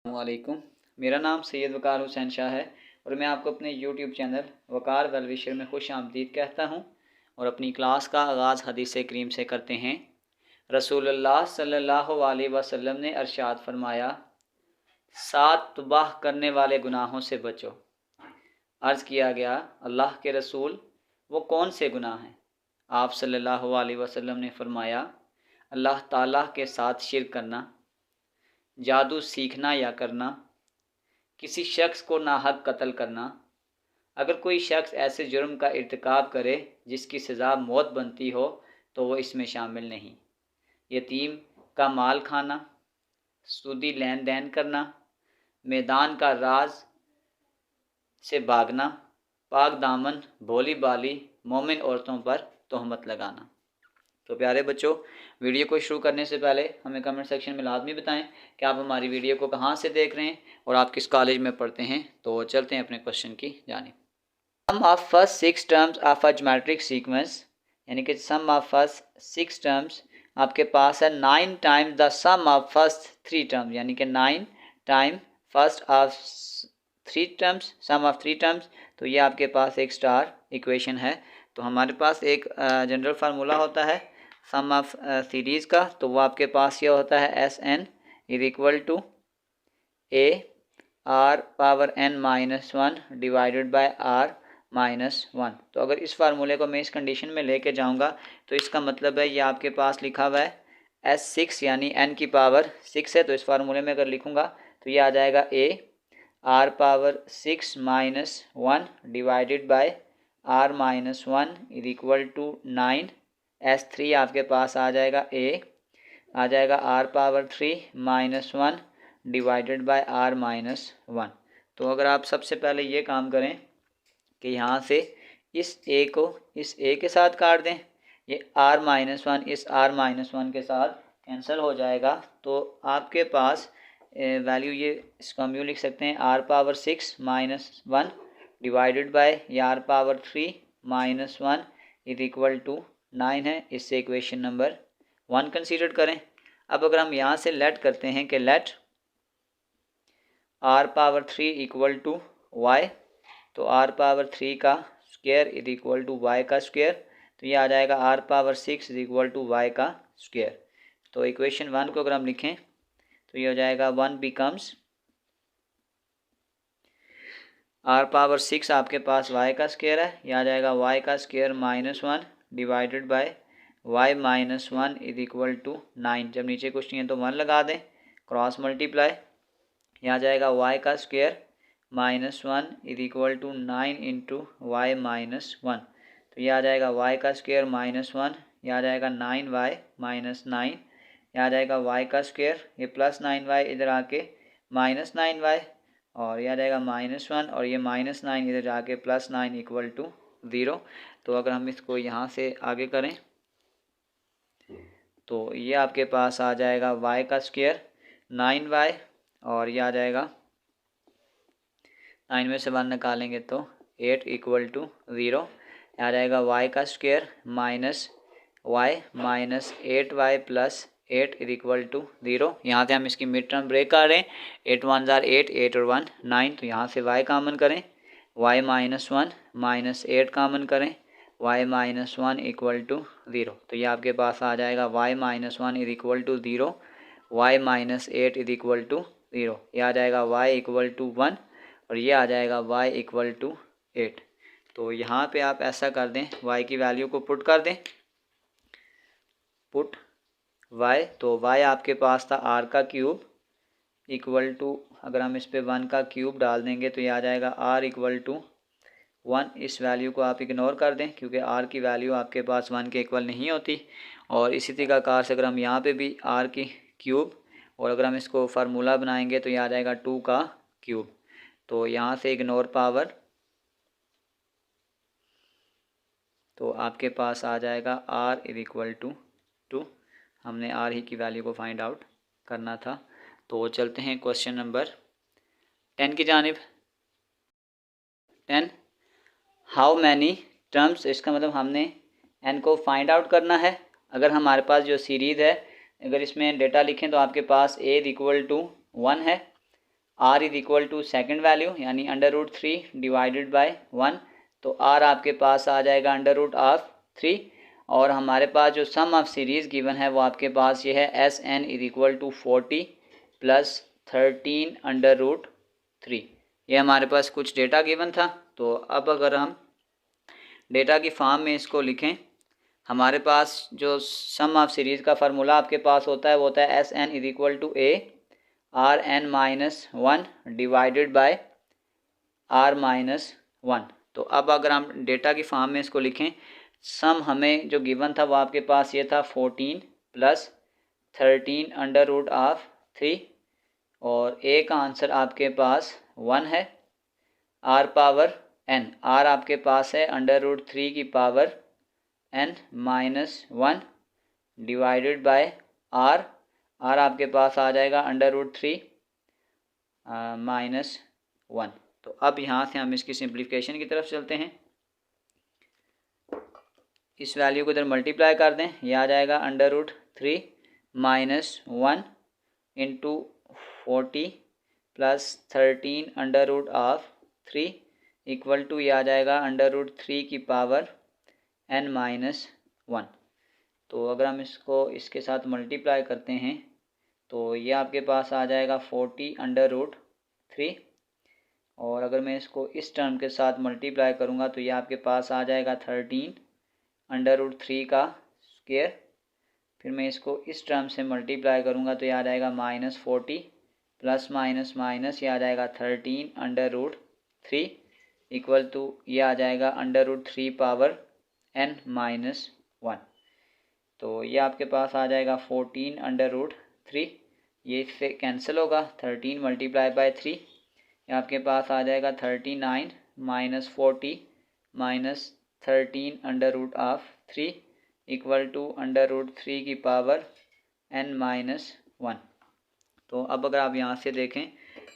वालेकुम। मेरा नाम सैयद वकार हुसैन शाह है और मैं आपको अपने यूट्यूब चैनल वकार वेल विशर में खुश आमदीद कहता हूँ। और अपनी क्लास का आगाज़ हदीस करीम से करते हैं। रसूलुल्लाह सल्लल्लाहु अलैहि वसल्लम ने अरशाद फरमाया, 7 तबाह करने वाले गुनाहों से बचो। अर्ज़ किया गया, अल्लाह के रसूल वो कौन से गुनाह हैं? आप सल्लल्लाहु अलैहि वसल्लम ने फरमाया, अल्लाह ताला के साथ शिर्क करना, जादू सीखना या करना, किसी शख्स को नाहक कत्ल करना। अगर कोई शख्स ऐसे जुर्म का इर्तिकाब करे जिसकी सज़ा मौत बनती हो तो वो इसमें शामिल नहीं। यतीम का माल खाना, सूदी लेन देन करना, मैदान का राज से भागना, पाक दामन भोली बाली मोमिन औरतों पर तोहमत लगाना। तो प्यारे बच्चों, वीडियो को शुरू करने से पहले हमें कमेंट सेक्शन में लाजमी बताएं कि आप हमारी वीडियो को कहाँ से देख रहे हैं और आप किस कॉलेज में पढ़ते हैं। तो चलते हैं अपने क्वेश्चन की जानिब। Sum of first 6 terms of a geometric sequence, यानी कि सम ऑफ फर्स्ट 6 टर्म्स आपके पास है 9 times the sum of first 3 terms, यानी कि 9 time first of 3 terms sum of 3 terms. तो ये आपके पास एक स्टार इक्वेशन है। तो हमारे पास एक जनरल फार्मूला होता है सम ऑफ सीरीज़ का, तो वो आपके पास ये होता है S N is equal to A R power N minus 1 divided by R minus 1। तो अगर इस फार्मूले को मैं इस कंडीशन में लेके जाऊंगा तो इसका मतलब है ये आपके पास लिखा हुआ है S6 यानी n की पावर 6 है। तो इस फार्मूले में अगर लिखूंगा तो ये आ जाएगा a r power 6 minus 1 divided by r minus 1 is equal to 9। S3 आपके पास आ जाएगा आ जाएगा r power 3 minus 1 divided by r minus 1। तो अगर आप सबसे पहले ये काम करें कि यहाँ से इस a को इस a के साथ काट दें, ये r माइनस 1 इस r माइनस 1 के साथ कैंसिल हो जाएगा। तो आपके पास वैल्यू ये इसको हम यूँ लिख सकते हैं r power 6 minus 1 divided by r power 3 minus 1 is equal to 9 है। इससे इक्वेशन नंबर 1 कंसीडर करें। अब अगर हम यहाँ से लेट करते हैं कि let r power 3 equal to y, तो r पावर 3 का square is equal to y का स्क्वायर, तो ये आ जाएगा r power 6 is equal to y का स्क्वायर। तो इक्वेशन 1 को अगर हम लिखें तो ये हो जाएगा 1 बिकम्स r पावर 6 आपके पास y का स्क्वायर है, यह आ जाएगा y का square minus 1 divided by y minus 1 is equal to 9। जब नीचे कुछ नहीं है तो 1 लगा दें, क्रॉस मल्टीप्लाई, यह आ जाएगा y का square minus 1 is equal to 9 into Y minus 1। तो यह आ जाएगा y का स्क्वायर माइनस 1, यह आ जाएगा 9y माइनस 9, यह आ जाएगा y का स्क्वायर, ये प्लस 9y इधर आके माइनस 9y, और यह आ जाएगा माइनस 1 और ये माइनस 9 इधर जाके प्लस 9 इक्वल टू 0। तो अगर हम इसको यहाँ से आगे करें तो ये आपके पास आ जाएगा y का स्क्वायर 9y और ये आ जाएगा 9 में से 1 निकालेंगे तो 8 इक्वल टू 0। आ जाएगा y का square minus y minus 8y plus 8 is equal to 0। यहाँ से हम इसकी मिड टर्म ब्रेक कर रहे हैं, 8 1 जार 8, 8 और 1 9, तो यहाँ से y कामन करें, y माइनस 1 माइनस 8 कामन करें, y माइनस 1 इक्वल टू 0। तो ये आपके पास आ जाएगा y minus 1 is equal to 0, y minus 8 is equal to 0, ये आ जाएगा y इक्वल टू 1 और ये आ जाएगा y इक्वल टू 8। तो यहाँ पे आप ऐसा कर दें, y की वैल्यू को पुट कर दें, पुट y, तो y आपके पास था r का क्यूब इक्वल टू, अगर हम इस पे 1 का क्यूब डाल देंगे तो ये आ जाएगा r इक्वल टू 1। इस वैल्यू को आप इग्नोर कर दें क्योंकि r की वैल्यू आपके पास 1 के इक्वल नहीं होती। और इसी तरीक़ाकार से अगर हम यहाँ पे भी r की क्यूब और अगर हम इसको फार्मूला बनाएंगे तो ये आ जाएगा 2 का क्यूब। तो यहाँ से इग्नोर पावर, तो आपके पास आ जाएगा r इज इक्वल टू 2। हमने r ही की वैल्यू को फाइंड आउट करना था। तो चलते हैं क्वेश्चन नंबर 10 की जानिब। 10 हाउ मैनी टर्म्स, इसका मतलब हमने n को फाइंड आउट करना है। अगर हमारे पास जो सीरीज़ है, अगर इसमें डेटा लिखें तो आपके पास a इक्वल टू 1 है r is equal to second value यानी √3 डिवाइडेड बाय 1, तो r आपके पास आ जाएगा √3। और हमारे पास जो सम ऑफ सीरीज़ गिवन है वो आपके पास ये है SN is equal to 40 plus 13√3। ये हमारे पास कुछ डेटा गिवन था। तो अब अगर हम डेटा की फॉर्म में इसको लिखें, हमारे पास जो सम ऑफ सीरीज़ का फार्मूला आपके पास होता है वो होता है SN is equal to A Rn-1 divided by R-1। तो अब अगर हम डेटा की फॉर्म में इसको लिखें, सम हमें जो गिवन था वो आपके पास ये था 14 प्लस 13√3 और ए का आंसर आपके पास 1 है। r पावर n, r आपके पास है √3 की power n-1 divided by r, r आपके पास आ जाएगा √3 -1। तो अब यहाँ से हम इसकी सिंप्लीफिकेशन की तरफ चलते हैं। इस वैल्यू को इधर मल्टीप्लाई कर दें, यह आ जाएगा √3 -1 इंटू 40 प्लस 13√3 इक्वल टू यह आ जाएगा √3 की पावर n-1। तो अगर हम इसको इसके साथ मल्टीप्लाई करते हैं तो ये आपके पास आ जाएगा 40√3, और अगर मैं इसको इस टर्म के साथ मल्टीप्लाई करूँगा तो ये आपके पास आ जाएगा 13√3 का स्क्वायर। फिर मैं इसको इस टर्म से मल्टीप्लाई करूँगा तो ये आ जाएगा -40 प्लस माइनस माइनस ये आ जाएगा 13√3 इक्वल टू ये आ जाएगा √3 पावर n-1। तो ये आपके पास आ जाएगा 14√3, ये इससे कैंसिल होगा, 13 मल्टीप्लाई बाय 3 ये आपके पास आ जाएगा 39 माइनस 40 माइनस 13√3 इक्वल टू √3 की पावर n-1। तो अब अगर आप यहाँ से देखें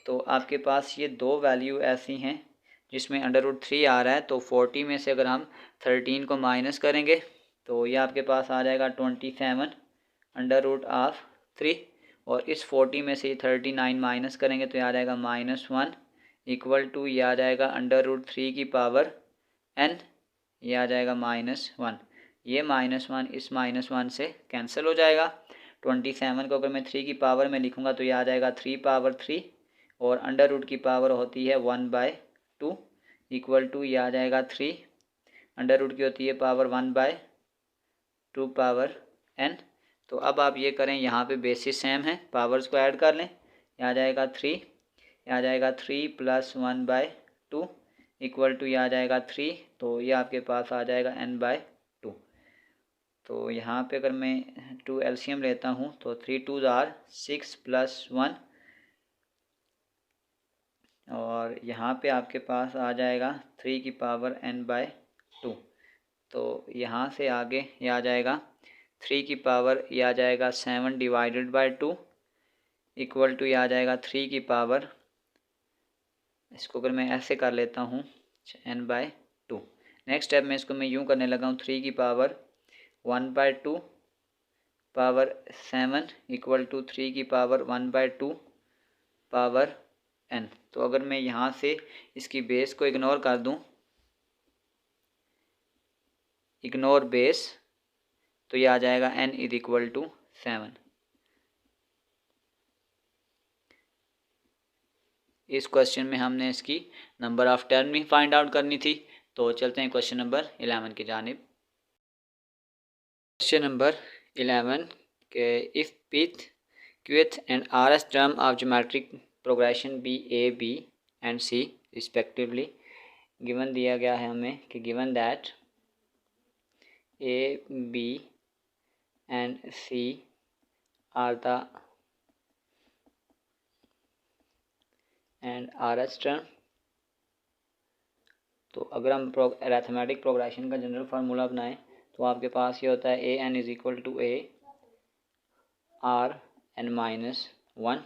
तो आपके पास ये दो वैल्यू ऐसी हैं जिसमें √3 आ रहा है, तो 40 में से अगर हम 13 को माइनस करेंगे तो ये आपके पास आ जाएगा 27√3, और इस 40 में से 39 माइनस करेंगे तो ये आ जाएगा -1 इक्वल टू ये आ जाएगा √3 की पावर n, ये आ जाएगा -1। ये -1 इस -1 से कैंसिल हो जाएगा। 27 को अगर मैं 3 की पावर में लिखूँगा तो ये आ जाएगा 3 पावर 3, और अंडर की पावर होती है 1/2 इक्वल टू ये आ जाएगा 3, अंडर की होती है पावर 1/2 पावर n। तो अब आप ये करें, यहाँ पे बेसिस सेम है, पावर्स को ऐड कर लें, ये आ जाएगा 3, ये आ जाएगा 3 प्लस 1/2 इक्वल टू ये आ जाएगा 3, तो ये आपके पास आ जाएगा n/2। तो यहाँ पे अगर मैं 2 एलसीएम लेता हूँ तो 3 2 आर 6 प्लस 1, और यहाँ पे आपके पास आ जाएगा 3 की पावर n/2। तो यहाँ से आगे ये आ जाएगा 3 की पावर ये आ जाएगा 7 डिवाइडेड बाय 2 इक्वल टू ये आ जाएगा 3 की पावर, इसको अगर मैं ऐसे कर लेता हूँ n/2। नेक्स्ट स्टेप में इसको मैं यूँ करने लगा हूँ, 3 की पावर 1/2 पावर 7 इक्वल टू 3 की पावर 1/2 पावर n। तो अगर मैं यहाँ से इसकी बेस को इग्नोर कर दूँ, इग्नोर बेस, तो ये आ जाएगा n इज इक्वल टू 7। इस क्वेश्चन में हमने इसकी नंबर ऑफ टर्म भी फाइंड आउट करनी थी। तो चलते हैं क्वेश्चन नंबर 11 की जानिब। क्वेश्चन नंबर 11 के if pth qth and rth term of geometric progression be A B and C respectively given दिया गया है हमें कि given that A B and C are the and rth term. तो अगर हम अरिथमेटिक प्रोग्रेशन का जनरल फार्मूला बनाएं तो आपके पास ये होता है A N is equal to A R n-1।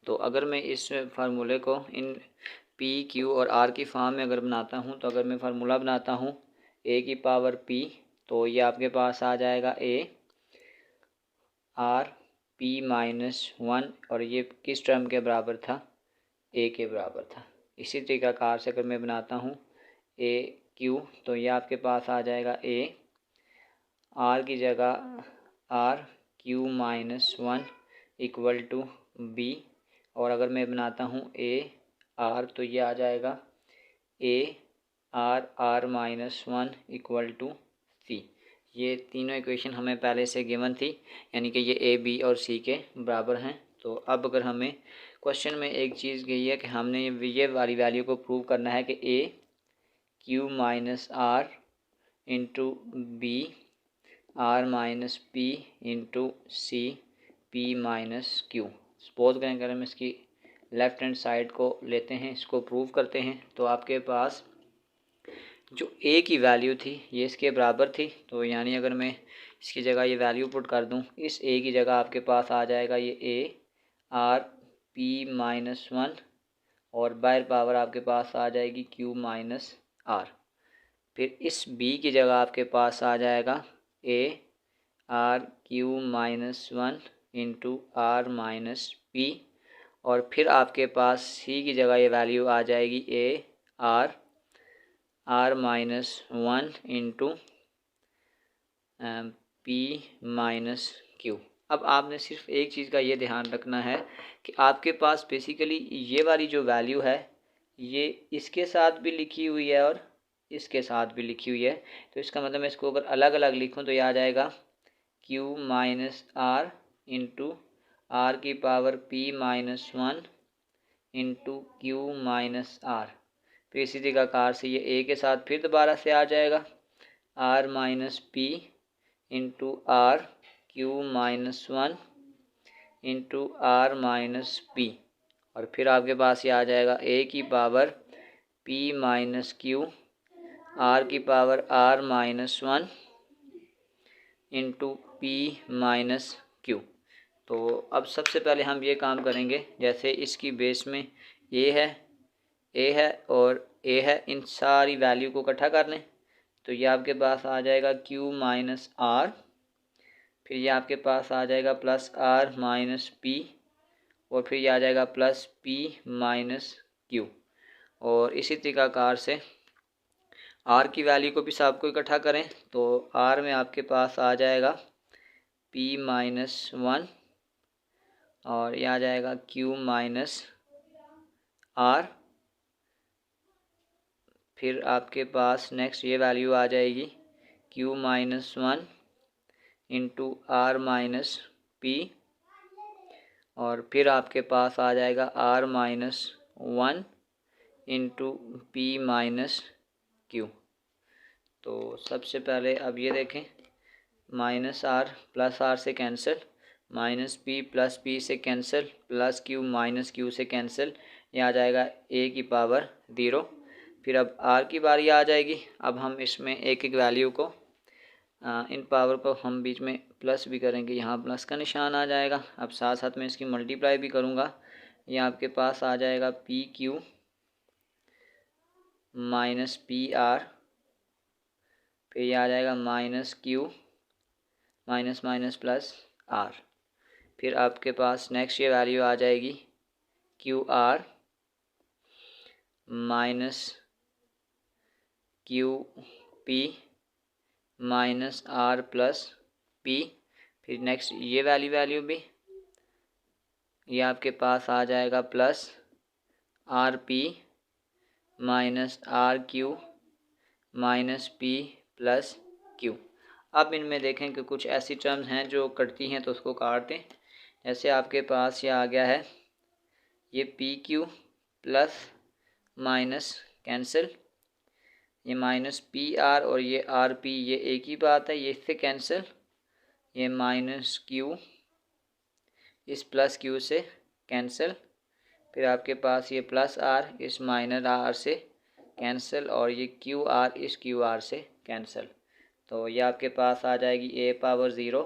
तो अगर मैं इस फार्मूले को इन पी क्यू और आर की फॉर्म में अगर बनाता हूँ, तो अगर मैं फार्मूला बनाता हूँ ए की पावर पी, तो ये आपके पास आ जाएगा ए आर p-1, और ये किस टर्म के बराबर था, ए के बराबर था। इसी तरीक़ाकार से अगर मैं बनाता हूँ ए क्यू, तो ये आपके पास आ जाएगा ए आर की जगह R Q minus one equal to B, और अगर मैं बनाता हूँ ए आर तो ये आ जाएगा A R R minus one equal to C. ये तीनों इक्वेशन हमें पहले से गिवन थी, यानी कि ये ए बी और सी के बराबर हैं। तो अब अगर हमें क्वेश्चन में एक चीज़ गई है कि हमने ये वाली वैल्यू को प्रूव करना है कि A Q minus R into B R minus P into C P minus Q. Suppose करें अगर हम इसकी लेफ़्ट हैंड साइड को लेते हैं, इसको प्रूव करते हैं, तो आपके पास जो ए की वैल्यू थी ये इसके बराबर थी। तो यानी अगर मैं इसकी जगह ये वैल्यू पुट कर दूं, इस ए की जगह आपके पास आ जाएगा ये A R P minus one, और बाहर पावर आपके पास आ जाएगी क्यू माइनस आर। फिर इस बी की जगह आपके पास आ जाएगा A R Q minus one into are minus P, और फिर आपके पास सी की जगह ये वैल्यू आ जाएगी A R R minus one into P minus Q. अब आपने सिर्फ एक चीज़ का ये ध्यान रखना है कि आपके पास बेसिकली ये वाली जो वैल्यू है ये इसके साथ भी लिखी हुई है और इसके साथ भी लिखी हुई है। तो इसका मतलब मैं इसको अगर अलग अलग लिखूं तो ये आ जाएगा Q minus R into R की power P minus one into Q minus R. फिर इसी तरीक़ाकार से ये ए के साथ फिर दोबारा से आ जाएगा r minus P into r Q minus one into are minus P, और फिर आपके पास ये आ जाएगा ए की power P minus q r की power r minus one into P minus q. तो अब सबसे पहले हम ये काम करेंगे, जैसे इसकी बेस में ए है और ए है, इन सारी वैल्यू को इकट्ठा कर लें। तो ये आपके पास आ जाएगा क्यू माइनस आर, फिर ये आपके पास आ जाएगा प्लस आर माइनस पी, और फिर ये आ जाएगा प्लस पी माइनस क्यू। और इसी तरीक़ाकार से आर की वैल्यू को भी सबको इकट्ठा करें, तो आर में आपके पास आ जाएगा पी माइनस वन, और ये आ जाएगा क्यू माइनस आर। फिर आपके पास नेक्स्ट ये वैल्यू आ जाएगी q minus one into are minus P, और फिर आपके पास आ जाएगा r minus one into P minus q. तो सबसे पहले अब ये देखें, माइनस आर प्लस आर से cancel, minus P plus p से cancel, plus q minus q से कैंसिल, ये आ जाएगा ए की पावर ज़ीरो। फिर अब आर की बारी आ जाएगी। अब हम इसमें एक एक वैल्यू को इन पावर को हम बीच में प्लस भी करेंगे, यहाँ प्लस का निशान आ जाएगा। अब साथ साथ में इसकी मल्टीप्लाई भी करूँगा, ये आपके पास आ जाएगा P Q minus P R, फिर ये आ जाएगा minus Q minus minus plus R. फिर आपके पास नेक्स्ट ये वैल्यू आ जाएगी Q R minus Q P minus are plus P. फिर नेक्स्ट ये वैल्यू भी ये आपके पास आ जाएगा plus R P minus R Q minus P plus Q. अब इनमें देखें कि कुछ ऐसी टर्म्स हैं जो कटती हैं, तो उसको काट दें। जैसे आपके पास ये आ गया है ये P Q plus minus cancel, ये माइनस पी आर और ये आर पी ये एक ही बात है, ये इससे कैंसिल, ये माइनस क्यू इस प्लस क्यू से कैंसिल, फिर आपके पास ये प्लस आर इस माइनस आर से कैंसिल, और ये क्यू आर इस क्यू आर से कैंसिल। तो ये आपके पास आ जाएगी a power zero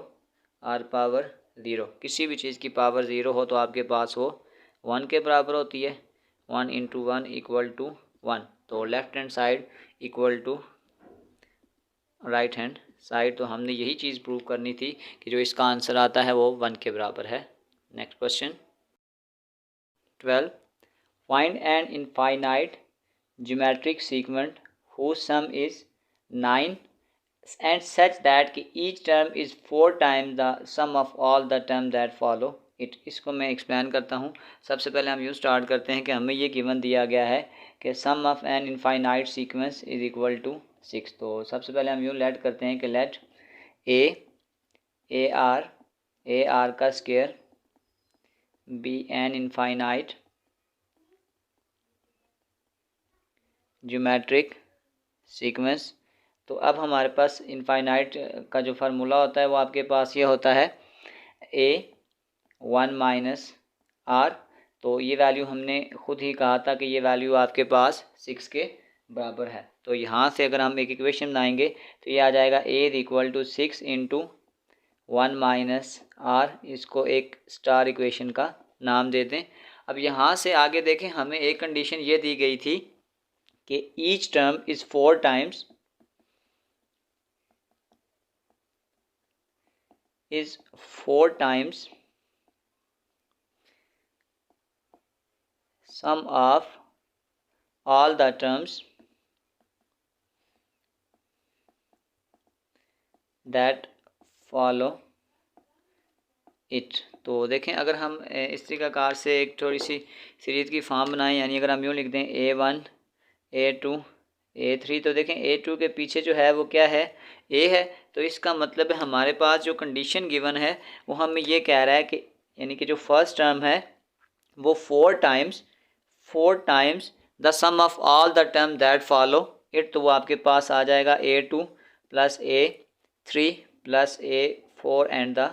r power zero. किसी भी चीज़ की पावर ज़ीरो हो तो आपके पास वो वन के बराबर होती है, one into one equal to one. तो left hand side equal to right hand side. तो हमने यही चीज़ प्रूव करनी थी कि जो इसका आंसर आता है वो वन के बराबर है। Next question 12, find N infinite geometric sequence whose sum is 9 and such that कि each term is 4 times the sum of all the term that follow it। इसको मैं एक्सप्लेन करता हूँ। सबसे पहले हम यूँ स्टार्ट करते हैं कि हमें ये गिवन दिया गया है कि sum of an infinite sequence is equal to 6। तो सबसे पहले हम यूँ लेट करते हैं कि लेट ए आर का square be an infinite geometric sequence. तो अब हमारे पास इनफाइनाइट का जो फार्मूला होता है वो आपके पास ये होता है ए 1 माइनस आर। तो ये वैल्यू हमने खुद ही कहा था कि ये वैल्यू आपके पास 6 के बराबर है। तो यहाँ से अगर हम एक इक्वेशन बनाएंगे तो ये आ जाएगा a equal to 6 into 1 minus r. इसको एक स्टार इक्वेशन का नाम दे दें। अब यहाँ से आगे देखें, हमें एक कंडीशन ये दी गई थी कि each term is 4 times sum of all the terms that follow it। तो देखें, अगर हम इस तरीक़ाकार से एक थोड़ी सी सीरीज़ की फॉर्म बनाएं, यानी अगर हम यूँ लिख दें A1 A2 A3, तो देखें A2 के पीछे जो है वो क्या है, A है। तो इसका मतलब है हमारे पास जो कंडीशन गिवन है वो हमें ये कह रहा है कि यानी कि जो फर्स्ट टर्म है वो 4 times the sum of all the term that follow it. तो वो आपके पास आ जाएगा A2 plus A3 plus A4 and the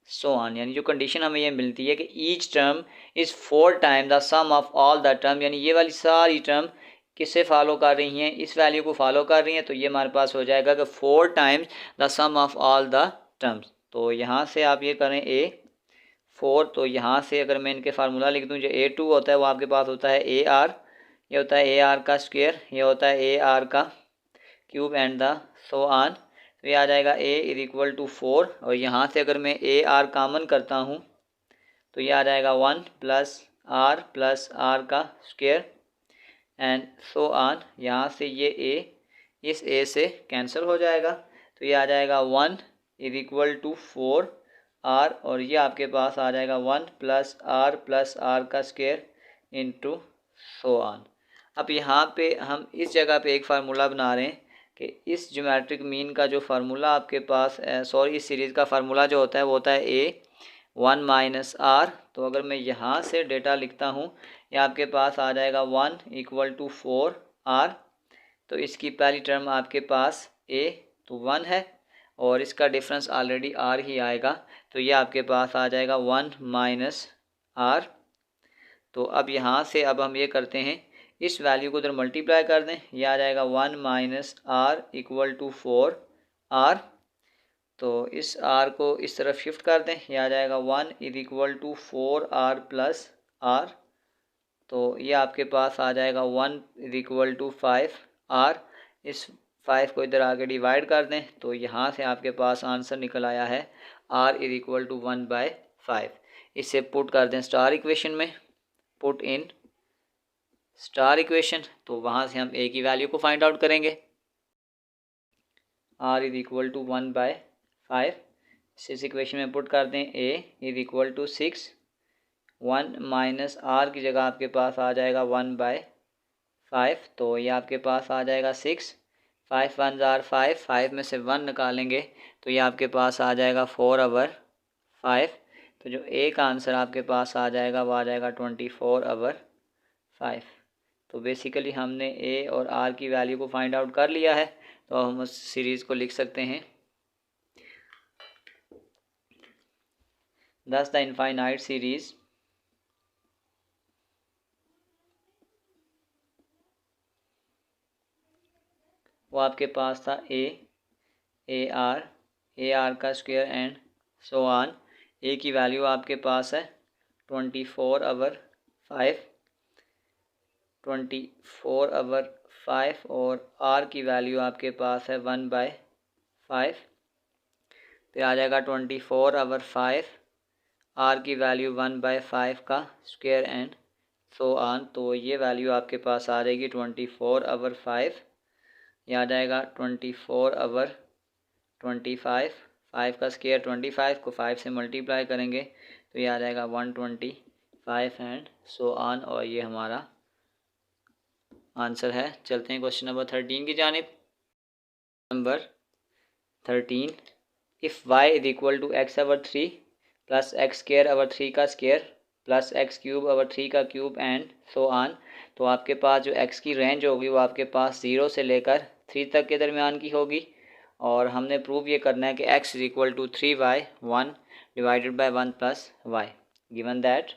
so on. यानी जो कंडीशन हमें ये मिलती है कि each term is 4 time the sum of all the term, यानी ये वाली सारी टर्म किससे फॉलो कर रही हैं, इस वैल्यू को फॉलो कर रही हैं। तो ये हमारे पास हो जाएगा कि 4 times the sum of all the terms. तो यहाँ से आप ये करें A4, तो यहाँ से अगर मैं इनके फार्मूला लिख दूँ, जो A2 होता है वो आपके पास होता है AR, ये होता है AR का स्क्वायर, ये होता है AR का cube and the so on. तो ये आ जाएगा A इज इक्वल टू 4, और यहाँ से अगर मैं AR कॉमन करता हूँ तो ये आ जाएगा 1 प्लस आर का स्क्वायर एंड सो ऑन। यहाँ से ये A इस A से कैंसिल हो जाएगा, तो ये आ जाएगा 1 इज इक्वल टू 4 आर, और ये आपके पास आ जाएगा 1 प्लस आर का स्क्वायर इंटू सो ऑन। अब यहाँ पे हम इस जगह पे एक फार्मूला बना रहे हैं कि इस ज्योमेट्रिक मीन का जो फार्मूला आपके पास इस सीरीज़ का फार्मूला जो होता है वो होता है A1 माइनस आर। तो अगर मैं यहाँ से डेटा लिखता हूँ, ये आपके पास आ जाएगा 1 इक्वल टू 4 आर। तो इसकी पहली टर्म आपके पास A तो 1 है, और इसका डिफरेंस ऑलरेडी आर ही आएगा। तो ये आपके पास आ जाएगा 1 माइनस आर। तो अब यहाँ से अब हम ये करते हैं, इस वैल्यू को उधर मल्टीप्लाई कर दें, ये आ जाएगा 1 minus r equal to 4 r. तो इस आर को इस तरफ शिफ्ट कर दें, ये आ जाएगा 1 is equal to 4 r plus r. तो ये आपके पास आ जाएगा 1 इज इक्वल टू 5 आर। इस 5 को इधर आगे डिवाइड कर दें, तो यहाँ से आपके पास आंसर निकल आया है आर इज इक्वल टू 1/5। इसे पुट कर दें स्टार इक्वेशन में, पुट इन स्टार इक्वेशन। तो वहाँ से हम ए की वैल्यू को फाइंड आउट करेंगे। आर इज इक्वल टू 1/5, इस इक्वेशन में पुट कर दें a is equal to 6। 1 minus r की जगह आपके पास आ जाएगा 1/5, तो ये आपके पास आ जाएगा 6। 5 1 जार 5, 5 में से 1 निकालेंगे तो ये आपके पास आ जाएगा 4/5। तो जो ए का आंसर आपके पास आ जाएगा वो आ जाएगा 24/5। तो बेसिकली हमने ए और आर की वैल्यू को फाइंड आउट कर लिया है। तो हम उस सीरीज़ को लिख सकते हैं, दस द इनफाइनाइट सीरीज़ वो आपके पास था ए आर का स्क्वायर एंड सो ऑन। ए की वैल्यू आपके पास है 24/5 और आर की वैल्यू आपके पास है 1/5। फिर आ जाएगा 24/5, आर की वैल्यू 1/5 का स्क्वायर एंड सो ऑन। तो ये वैल्यू आपके पास आ जाएगी 24/5, ये आ जाएगा 24/25, 5 का स्क्वायर 25 को 5 से मल्टीप्लाई करेंगे तो ये आ जाएगा 125 एंड सो ऑन, और ये हमारा आंसर है। चलते हैं क्वेश्चन नंबर 13 की जानिब। Number 13, if y is equal to x/3 plus x²/3 का स्क्वायर प्लस x³/3 का क्यूब एंड सो ऑन। तो आपके पास जो x की रेंज होगी वो आपके पास 0 से लेकर 3 तक के दरमियान की होगी, और हमने प्रूव ये करना है कि x is equal to 3y 1 divided by 1 plus y. Given that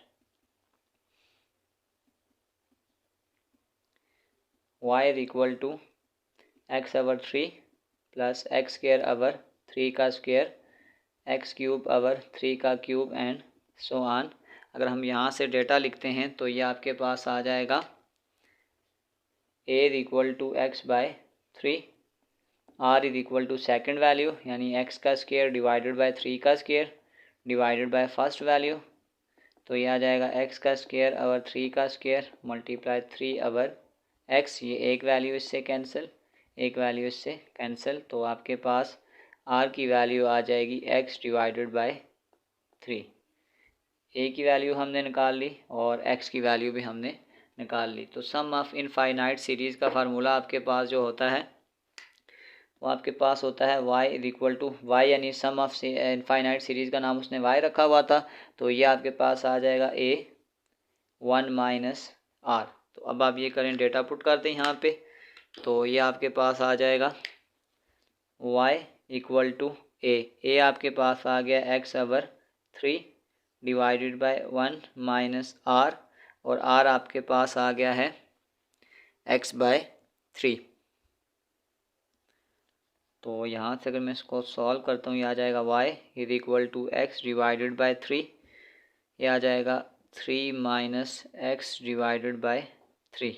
y is equal to x/3 plus x²/3 का स्क्वायर x³/3 का क्यूब एंड सो ऑन। अगर हम यहाँ से डेटा लिखते हैं तो ये आपके पास आ जाएगा a is equal to x/3, r is equal to second value यानी x का स्क्वायर डिवाइडेड बाय 3 का square divided by first value. तो ये आ जाएगा x का स्क्वायर और 3 का स्क्वायर मल्टीप्लाई 3/x, ये एक वैल्यू इससे कैंसिल, एक वैल्यू इससे कैंसिल। तो आपके पास r की वैल्यू आ जाएगी x डिवाइडेड बाय 3। a की वैल्यू हमने निकाल ली और x की वैल्यू भी हमने निकाल ली। तो सम ऑफ इनफाइनाइट सीरीज़ का फार्मूला आपके पास जो होता है वो आपके पास होता है y is equal to y, यानी सम ऑफ इनफाइनाइट सीरीज़ का नाम उसने y रखा हुआ था, तो ये आपके पास आ जाएगा a 1 माइनस r। तो अब आप ये करें, डेटा पुट करते हैं यहाँ पे, तो ये आपके पास आ जाएगा y इक्वल टू a आपके पास आ गया x/3 divided by 1 minus r, और r आपके पास आ गया है x/3। तो यहाँ से अगर मैं इसको सॉल्व करता हूँ, ये आ जाएगा y is equal to x divided by 3, ये आ जाएगा 3 माइनस x डिवाइडेड बाय 3।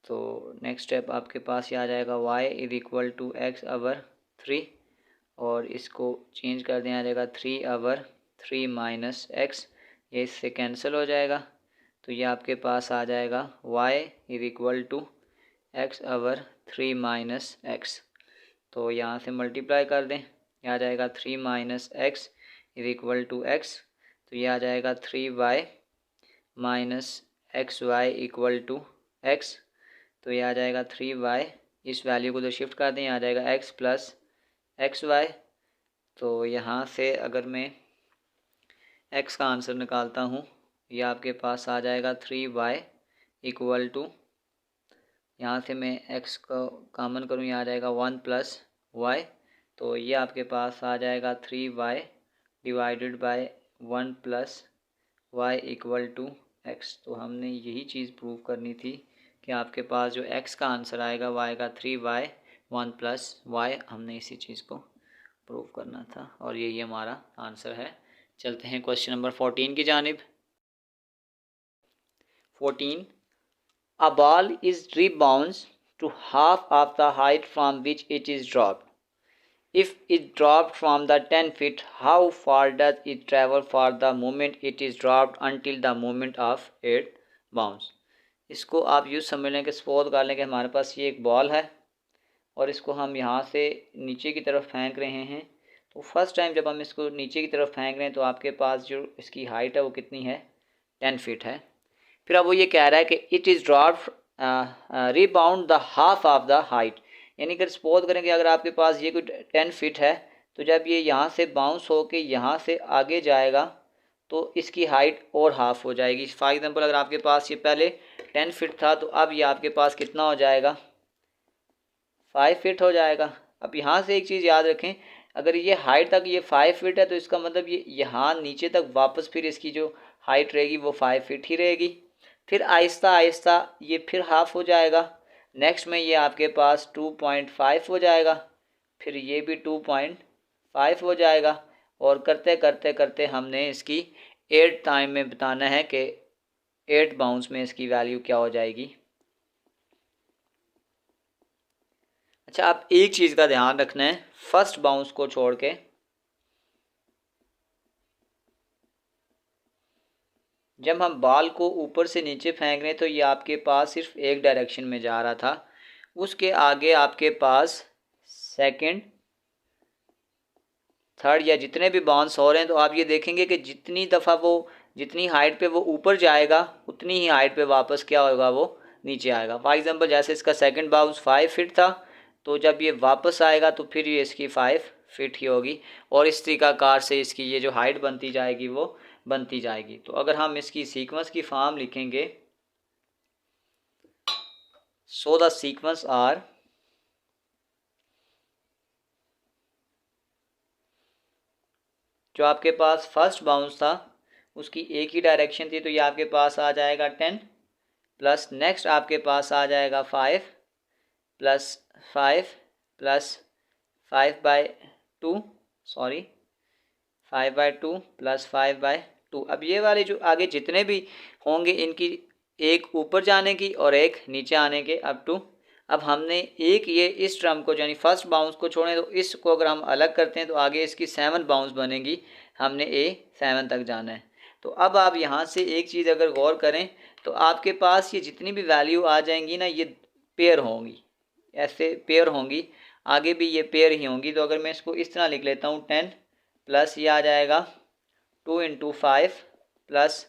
तो नेक्स्ट स्टेप आपके पास ये आ जाएगा y is equal to x/3, और इसको चेंज कर दें, आ जाएगा 3/3 माइनस x, ये इससे कैंसिल हो जाएगा। तो ये आपके पास आ जाएगा y is equal to x/3 minus x। तो यहाँ से मल्टीप्लाई कर दें, ये आ जाएगा 3 minus x is equal to x। तो ये आ जाएगा 3y minus xy equal to x। तो ये आ जाएगा 3y, इस वैल्यू को तो शिफ्ट कर दें, आ जाएगा x प्लस xy। तो यहाँ से अगर मैं x का आंसर निकालता हूँ, ये आपके पास आ जाएगा 3y इक्वल टू, यहाँ से मैं x को कॉमन करूँ, ये आ जाएगा 1 प्लस y। तो ये आपके पास आ जाएगा 3y divided by 1 plus y equal to x। तो हमने यही चीज़ प्रूव करनी थी कि आपके पास जो x का आंसर आएगा वो आएगा 3y 1 प्लस y, हमने इसी चीज़ को प्रूव करना था और यही हमारा आंसर है। चलते हैं क्वेश्चन नंबर 14 की जानिब। 14, a ball is rebounds to half of the height from which it is dropped. If it dropped from the 10 feet, how far does it travel for the moment it is dropped until the moment of it bounce? इसको आप यूँ समझ लें कि suppose कर लें कि हमारे पास ये एक बॉल है और इसको हम यहाँ से नीचे की तरफ फेंक रहे हैं। तो फर्स्ट टाइम जब हम इसको नीचे की तरफ फेंक रहे हैं तो आपके पास जो इसकी हाइट है वो कितनी है, 10 फीट है। फिर अब वो ये कह रहा है कि it is drop rebound the half of the height, यानी कि सपोज करें कि अगर आपके पास ये कोई 10 फीट है तो जब ये यहाँ से बाउंस हो के यहाँ से आगे जाएगा तो इसकी हाइट और हाफ हो जाएगी। फॉर एग्जांपल अगर आपके पास ये पहले 10 फीट था तो अब ये आपके पास कितना हो जाएगा, 5 फीट हो जाएगा। अब यहाँ से एक चीज़ याद रखें, अगर ये हाइट तक ये 5 फीट है तो इसका मतलब ये यहाँ नीचे तक वापस फिर इसकी जो हाइट रहेगी वो 5 फीट ही रहेगी। फिर आहिस्ता आहिस्ता ये फिर हाफ हो जाएगा, नेक्स्ट में ये आपके पास 2.5 हो जाएगा, फिर ये भी 2.5 हो जाएगा, और करते करते करते हमने इसकी 8 टाइम में बताना है कि 8 बाउंस में इसकी वैल्यू क्या हो जाएगी। अच्छा, आप एक चीज़ का ध्यान रखना है, फर्स्ट बाउंस को छोड़ के जब हम बॉल को ऊपर से नीचे फेंक रहे हैं तो ये आपके पास सिर्फ एक डायरेक्शन में जा रहा था। उसके आगे आपके पास सेकंड, थर्ड या जितने भी बाउंस हो रहे हैं तो आप ये देखेंगे कि जितनी दफ़ा वो जितनी हाइट पे वो ऊपर जाएगा उतनी ही हाइट पे वापस क्या होगा, वो नीचे आएगा। फॉर एग्जांपल जैसे इसका सेकंड बाउंस 5 फीट था, तो जब ये वापस आएगा तो फिर ये इसकी 5 फीट ही होगी, और इस तरीकाकार से इसकी ये जो हाइट बनती जाएगी वो बनती जाएगी। तो अगर हम इसकी सीक्वेंस की फॉर्म लिखेंगे, सो द सीक्वेंस आर जो आपके पास फर्स्ट बाउंस था उसकी एक ही डायरेक्शन थी, तो ये आपके पास आ जाएगा 10 प्लस नेक्स्ट आपके पास आ जाएगा 5 प्लस 5 प्लस 5/2 सॉरी 5/2 प्लस 5/2। अब ये वाले जो आगे जितने भी होंगे इनकी एक ऊपर जाने की और एक नीचे आने के अप टू। अब हमने एक ये इस टर्म को यानी फर्स्ट बाउंस को छोड़ें तो इसको अगर हम अलग करते हैं तो आगे इसकी 7 बाउंस बनेगी। हमने A7 तक जाना है। तो अब आप यहाँ से एक चीज़ अगर गौर करें तो आपके पास ये जितनी भी वैल्यू आ जाएंगी ना, ये पेयर होंगी, ऐसे पेयर होंगी, आगे भी ये पेयर ही होंगी। तो अगर मैं इसको इस तरह लिख लेता हूँ 10 प्लस ये आ जाएगा 2 × 5 प्लस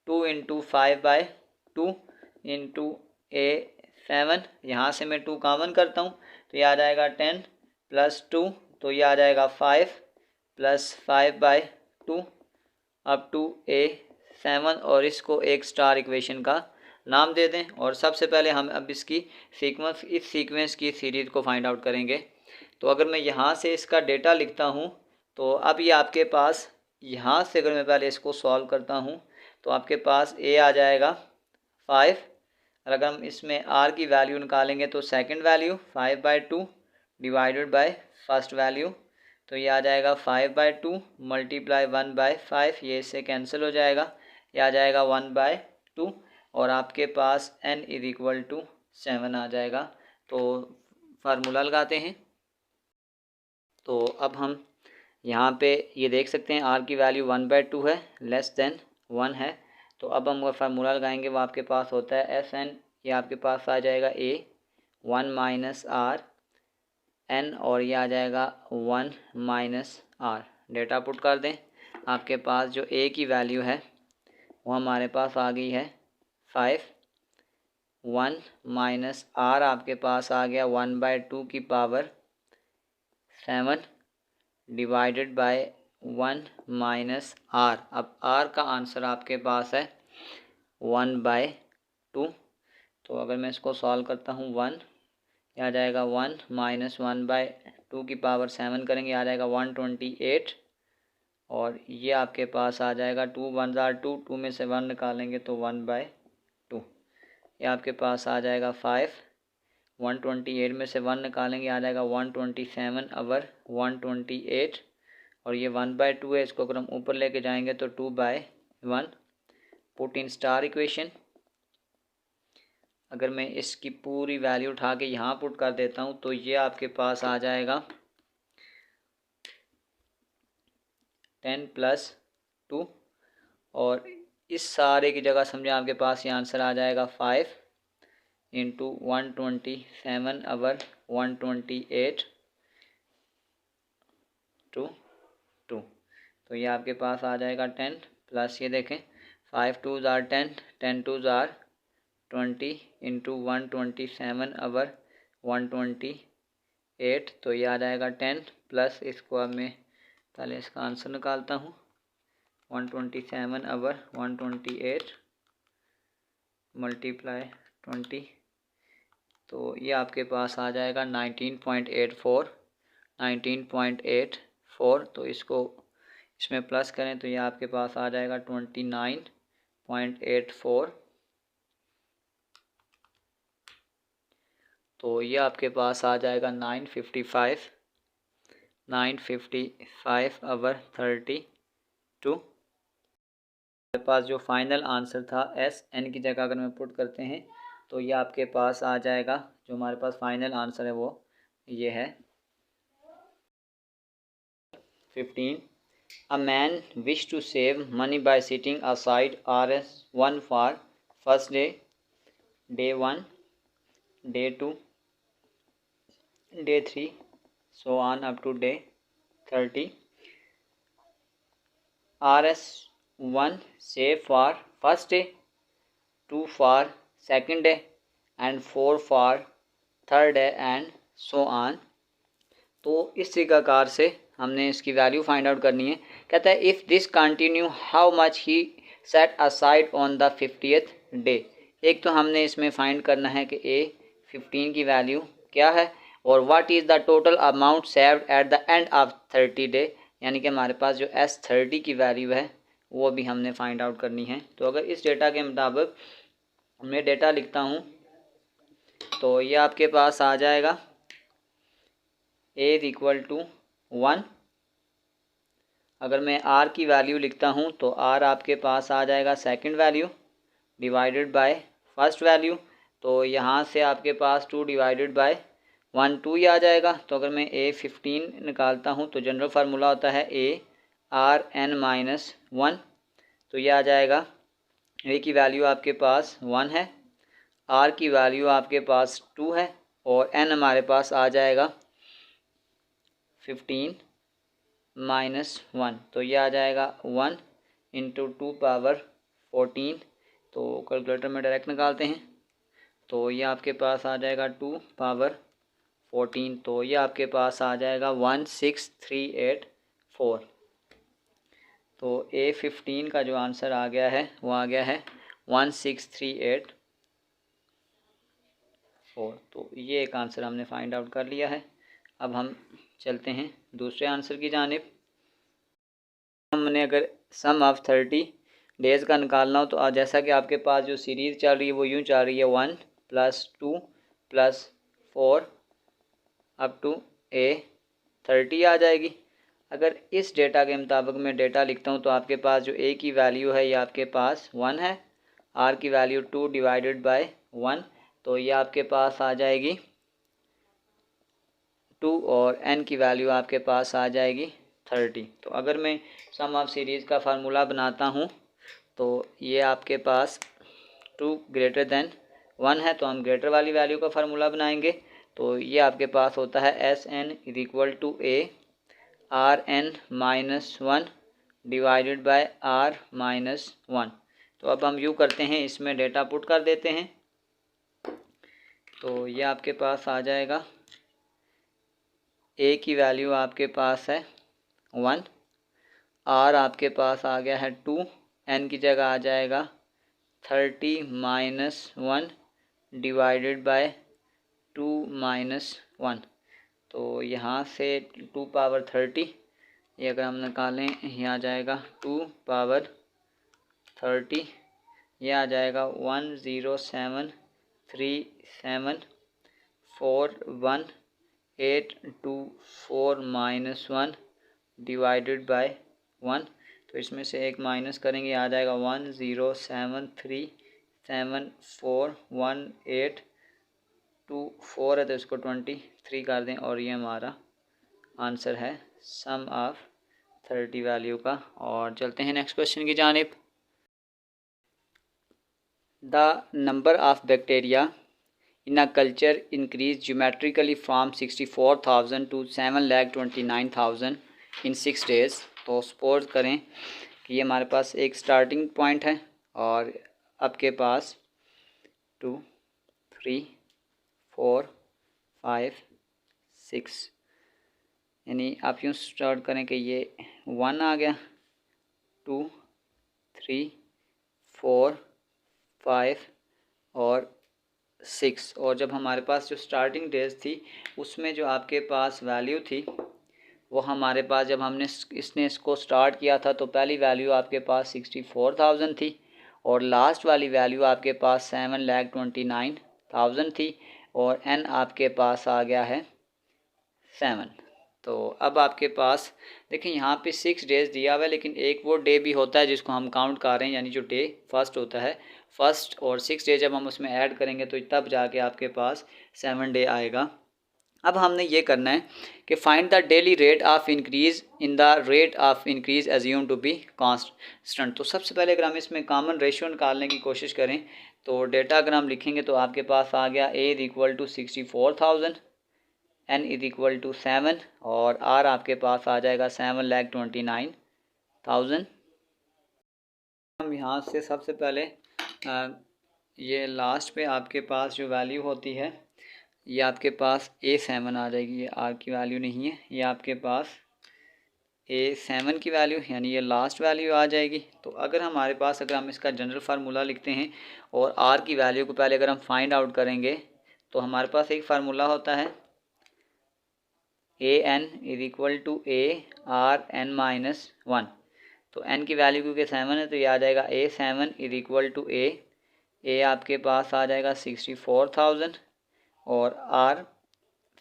2 × 5/2 इंटू A7। यहाँ से मैं 2 कॉमन करता हूँ तो ये आ जाएगा 10 प्लस 2, तो ये आ जाएगा 5 प्लस 5/2 अप टू A7। और इसको एक स्टार इक्वेशन का नाम दे दें। और सबसे पहले हम अब इसकी इस सीक्वेंस की सीरीज़ को फाइंड आउट करेंगे। तो अगर मैं यहाँ से इसका डेटा लिखता हूँ तो अब ये आपके पास यहाँ से अगर मैं पहले इसको सॉल्व करता हूँ तो आपके पास A आ जाएगा 5, और अगर हम इसमें R की वैल्यू निकालेंगे तो second value 5/2 divided by first value, तो ये आ जाएगा 5/2 मल्टीप्लाई 1/5, ये इससे कैंसिल हो जाएगा, ये आ जाएगा 1/2 और आपके पास n = 7 आ जाएगा। तो फार्मूला लगाते हैं। तो अब हम यहाँ पे ये देख सकते हैं R की वैल्यू 1/2 है, लेस देन 1 है। तो अब हम वो फार्मूला लगाएंगे, वो आपके पास होता है Sn, ये आपके पास आ जाएगा A 1 - R n, और ये आ जाएगा 1 - R। डेटा पुट कर दें, आपके पास जो A की वैल्यू है वो हमारे पास आ गई है 5, 1 - R आपके पास आ गया 1/2 की पावर 7 डिवाइडेड बाय 1 - R। अब R का आंसर आपके पास है 1/2। तो अगर मैं इसको सॉल्व करता हूँ 1, आ जाएगा 1 - 1/2 की पावर 7 करेंगे, आ जाएगा 128, और ये आपके पास आ जाएगा 2 × 1 = 2, 2 में से 1 निकालेंगे तो 1/2। ये आपके पास आ जाएगा 5, 128 में से 1 निकालेंगे आ जाएगा 127 अवर 128, और ये 1/2 है, इसको अगर हम ऊपर लेके जाएंगे तो 2/1। Put in star equation. अगर मैं इसकी पूरी वैल्यू उठा के यहाँ पुट कर देता हूँ तो ये आपके पास आ जाएगा 10 + 2, और इस सारे की जगह समझे आपके पास ये आंसर आ जाएगा 5 × 127 अवर 128 to 2। तो ये आपके पास आ जाएगा 10 प्लस ये देखें 5 2 * 10, 10 2 * 20 इंटू 127 अवर 128, तो ये आ जाएगा 10 प्लस इसको अब मैं पहले इसका आंसर निकालता हूँ 127 अवर 128 मल्टीप्लाई 20, तो ये आपके पास आ जाएगा 19.84। तो इसको इसमें प्लस करें तो ये आपके पास आ जाएगा 29.84। तो ये आपके पास आ जाएगा 955 अवर 32। हमारे पास जो फाइनल आंसर था SN की जगह अगर मैं पुट करते हैं तो ये आपके पास आ जाएगा, जो हमारे पास फाइनल आंसर है वो ये है 15 A man wished to save money by setting aside Rs1 for first day, day 1, day 2, day 3, so on up to day 30. Rs1 save for first day, 2 for second day and 4 for third day and so on. तो इस तरीकाकार से हमने इसकी value find out करनी है। कहता है if this continue how much he set aside on the 50th day. एक तो हमने इसमें फाइंड करना है कि ए 15 की वैल्यू क्या है और what is the total amount saved at the end of 30 day, यानी कि हमारे पास जो S30 की वैल्यू है वो भी हमने फाइंड आउट करनी है। तो अगर इस डेटा के मुताबिक मैं डेटा लिखता हूँ तो ये आपके पास आ जाएगा a इक्वल टू 1। अगर मैं r की वैल्यू लिखता हूँ तो r आपके पास आ जाएगा second value divided by first value. तो यहाँ से आपके पास 2 डिवाइडेड बाय 1 2 ही आ जाएगा। तो अगर मैं a 15 निकालता हूँ तो जनरल फार्मूला होता है a rn माइनस 1। तो ये आ जाएगा a की वैल्यू आपके पास 1 है, r की वैल्यू आपके पास 2 है और n हमारे पास आ जाएगा 15 माइनस 1। तो ये आ जाएगा 1 इंटू 2 पावर 14। तो कैलकुलेटर में डायरेक्ट निकालते हैं तो ये आपके पास आ जाएगा 2 पावर 14। तो ये आपके पास आ जाएगा 16384। तो A15 का जो आंसर आ गया है वो आ गया है 16384। तो ये एक आंसर हमने फाइंड आउट कर लिया है। अब हम चलते हैं दूसरे आंसर की जानिब। हमने अगर सम ऑफ 30 डेज़ का निकालना हो तो जैसा कि आपके पास जो सीरीज़ चल रही है वो यूँ चल रही है 1 + 2 + 4 अप टू A30 आ जाएगी। अगर इस डेटा के मुताबिक मैं डेटा लिखता हूँ तो आपके पास जो A की वैल्यू है ये आपके पास 1 है, R की वैल्यू 2 डिवाइडेड बाय 1। तो ये आपके पास आ जाएगी 2 और n की वैल्यू आपके पास आ जाएगी 30। तो अगर मैं सम ऑफ सीरीज़ का फार्मूला बनाता हूँ तो ये आपके पास 2 ग्रेटर देन 1 है तो हम ग्रेटर वाली वैल्यू का फार्मूला बनाएंगे। तो ये आपके पास होता है Sn equal to A Rn minus 1 divided by R minus 1। तो अब हम यूँ करते हैं, इसमें डेटा पुट कर देते हैं। तो ये आपके पास आ जाएगा A की वैल्यू आपके पास है 1, R आपके पास आ गया है 2, n की जगह आ जाएगा 30 माइनस 1 डिवाइडेड बाय 2 माइनस 1। तो यहाँ से 2 पावर 30 ये अगर हम निकालें ये आ जाएगा 2 पावर 30, ये आ जाएगा 1073741 माइनस 1 डिवाइडेड बाय 1। तो इसमें से एक माइनस करेंगे आ जाएगा 1073741 है तो इसको 23 कर दें और ये हमारा आंसर है सम ऑफ 30 वैल्यू का। और चलते हैं नेक्स्ट क्वेश्चन की जानिब। The number of bacteria in a culture increased geometrically from 64,000 to 7,29,000 in 6 days। तो सपोज करें कि ये हमारे पास एक स्टार्टिंग पॉइंट है और आपके पास 2 3 4 5 6 यानी आप यूँ स्टार्ट करें कि ये 1 आ गया, 2 3 4 5 और 6। और जब हमारे पास जो स्टार्टिंग डेज थी उसमें जो आपके पास वैल्यू थी वो हमारे पास जब हमने इसको स्टार्ट किया था तो पहली वैल्यू आपके पास 64,000 थी और लास्ट वाली वैल्यू आपके पास 7,29,000 थी और n आपके पास आ गया है 7। तो अब आपके पास देखें यहाँ पे 6 डेज़ दिया हुआ है लेकिन एक वो डे भी होता है जिसको हम काउंट कर रहे हैं, यानी जो डे फर्स्ट होता है, फर्स्ट और 6 डे जब हम उसमें ऐड करेंगे तो तब जाके आपके पास 7 डे आएगा। अब हमने ये करना है कि find the daily rate of increase in the rate of increase assume to be constant. तो सबसे पहले अगर हम इसमें कॉमन रेशियो निकालने की कोशिश करें तो डेटा अगर हम लिखेंगे तो आपके पास आ गया A is equal to 64,000, N is equal to 7 और R आपके पास आ जाएगा 7,29,000। हम यहाँ से सबसे पहले ये लास्ट पे आपके पास जो वैल्यू होती है ये आपके पास A7 आ जाएगी, ये R की वैल्यू नहीं है, ये आपके पास A7 की वैल्यू यानी ये लास्ट वैल्यू आ जाएगी। तो अगर हमारे पास अगर हम इसका जनरल फार्मूला लिखते हैं और R की वैल्यू को पहले अगर हम फाइंड आउट करेंगे तो हमारे पास एक फार्मूला होता है AN is equal to ARN-1। तो n की वैल्यू क्योंकि 7 है तो ये आ जाएगा A7 is equal to A आपके पास आ जाएगा 64,000 और R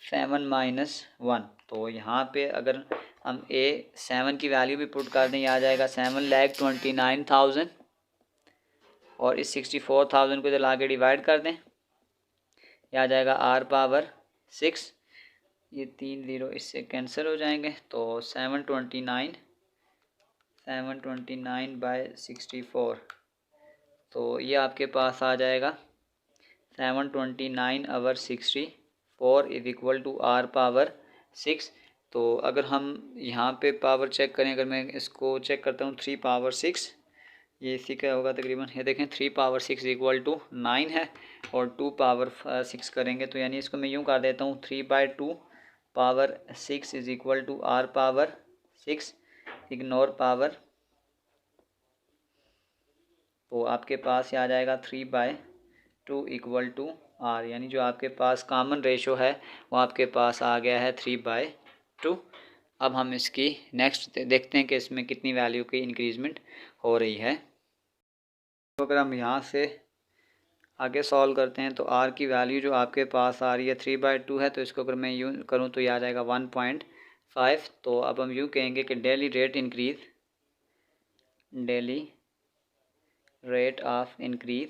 7-1। तो यहाँ पे अगर हम A7 की वैल्यू भी पुट कर दें ये आ जाएगा 7,29,000 और इस 64,000 को इधर आके डिवाइड कर दें ये आ जाएगा R पावर 6, ये 3 0 इससे कैंसिल हो जाएंगे तो 729 बाय 64 तो ये आपके पास आ जाएगा 729 over 64 is equal to R power 6। तो अगर हम यहाँ पे पावर चेक करें, अगर मैं इसको चेक करता हूँ 3 पावर 6 ये इसी का होगा तकरीबन, ये देखें 3 पावर 6 इक्वल टू 9 है और 2 पावर 6 करेंगे तो यानी इसको मैं यूँ कर देता हूँ 3/2 power 6 is equal to R power 6 ignore power. तो आपके पास ये आ जाएगा 3/2 इक्वल टू R, यानी जो आपके पास कॉमन रेशो है वो आपके पास आ गया है 3/2। अब हम इसकी नेक्स्ट देखते हैं कि इसमें कितनी वैल्यू की इंक्रीजमेंट हो रही है। तो अगर हम यहाँ से आगे सॉल्व करते हैं तो R की वैल्यू जो आपके पास आ रही है 3/2 है, तो इसको अगर मैं यूँ करूँ तो ये आ जाएगा 1.5। तो अब हम यूँ कहेंगे कि daily rate of increase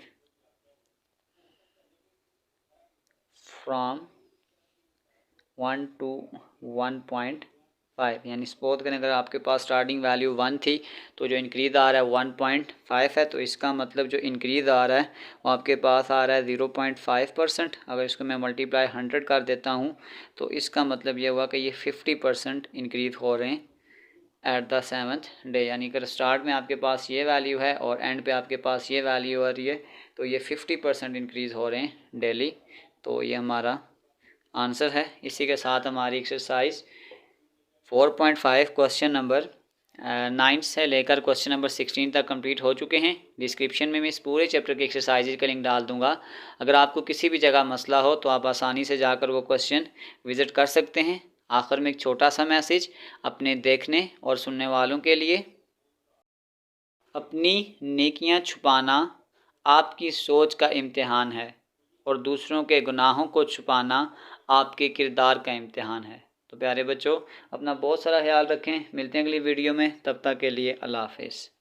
from 1 to 1.5, यानी सपोज करें अगर आपके पास स्टार्टिंग वैल्यू 1 थी तो जो इंक्रीज़ आ रहा है 1.5 है, तो इसका मतलब जो इंक्रीज़ आ रहा है वो आपके पास आ रहा है 0.5%। अगर इसको मैं मल्टीप्लाई 100 कर देता हूँ तो इसका मतलब ये हुआ कि ये 50% इंक्रीज़ हो रहे हैं एट द 7th डे। यानी कि स्टार्ट में आपके पास ये वैल्यू है और एंड पे आपके पास ये वैल्यू आ रही है, तो ये 50% इंक्रीज़ हो रहे हैं डेली। तो ये हमारा आंसर है। इसी के साथ हमारी एक्सरसाइज 4.5 क्वेश्चन नंबर 9 से लेकर क्वेश्चन नंबर 16 तक कंप्लीट हो चुके हैं। डिस्क्रिप्शन में मैं इस पूरे चैप्टर की एक्सरसाइज का लिंक डाल दूंगा। अगर आपको किसी भी जगह मसला हो तो आप आसानी से जाकर वो क्वेश्चन विज़िट कर सकते हैं। आखिर में एक छोटा सा मैसेज अपने देखने और सुनने वालों के लिए, अपनी नेकियां छुपाना आपकी सोच का इम्तिहान है और दूसरों के गुनाहों को छुपाना आपके किरदार का इम्तिहान है। तो प्यारे बच्चों, अपना बहुत सारा ख्याल रखें। मिलते हैं अगली वीडियो में, तब तक के लिए अल्लाह हाफ़िज़।